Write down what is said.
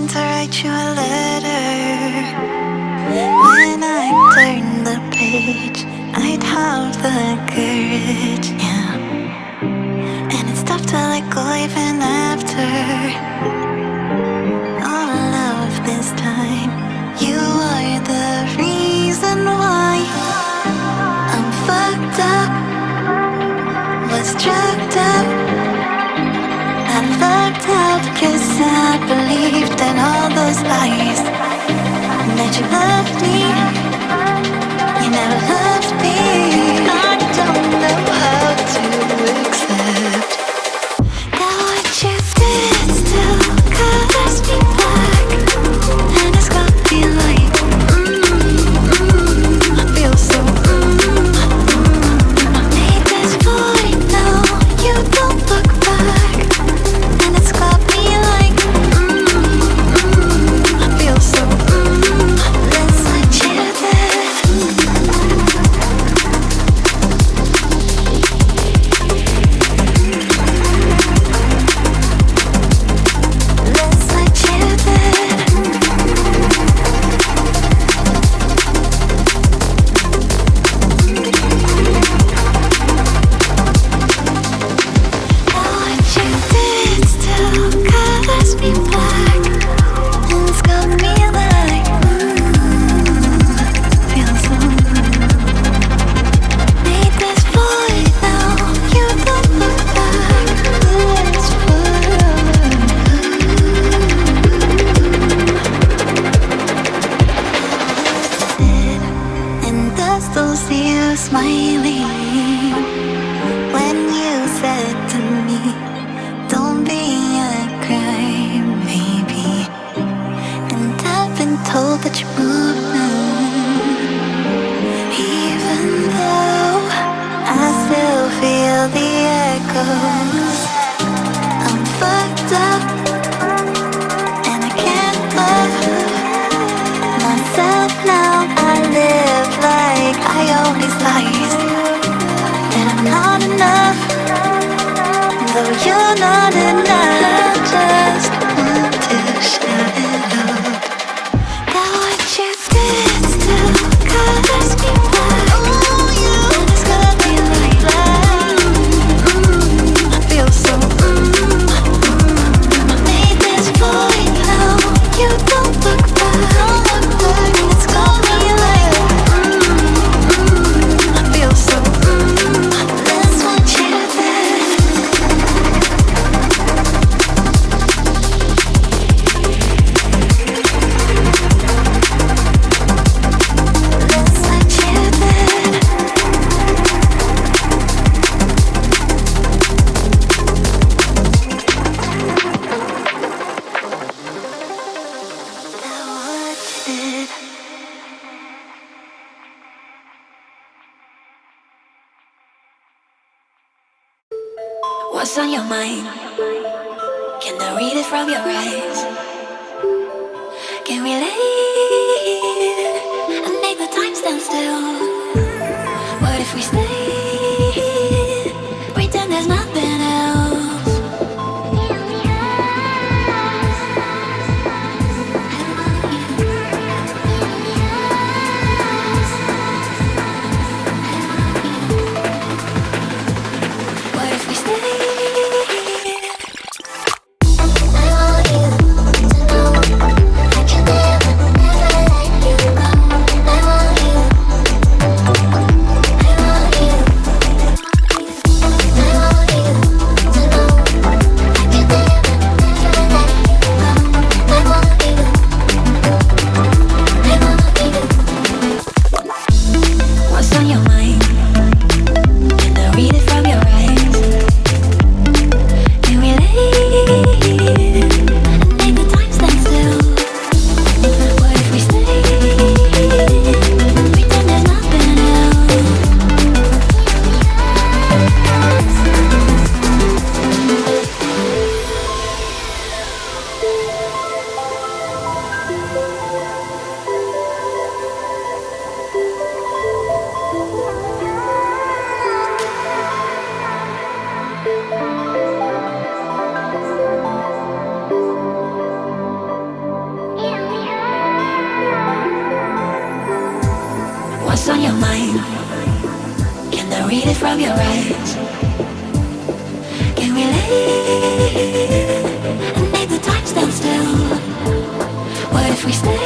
to write you a letter. When I turn the page, I'd have the courage, yeah. And it's tough to let go even after all of this time. You are the reason why I'm fucked up, was drugged up. I lucked out 'cause I believed in all those lies. That you loved me, you never loved me. I don't know how to accept that what you did still colors me black. And it's got me like, I feel so, I made this void, now you don't look back. And it's got me like, I feel so, that's what you did. That's what you did. Now what you did still colors me black. And it's got me like, feel so, made this void, now you don't look back. It's and I still see you smiling when you said to me, don't be a crybaby. And I've been told that you're moving, even though I still feel the echoes. I'm fucked up and I can't love myself now. I live like I own these lies, and I'm not enough, though you're not enough. Just want to shout it out. That what you did still colors me black. And it's got me like, I feel so, I made this void, now you don't look back. And it's got me like, I feel so, that's what you did. That's what you did. That what you did. What's on your mind? Can I read it from your eyes? Can we relate and make the time stand still? What if we stay? Pretend there's nothing else. What if we stay? I want you to know I can never, never let you go. I want you on your mind? Can I read it from your eyes? Can we leave and make the time stand still? What if we stay?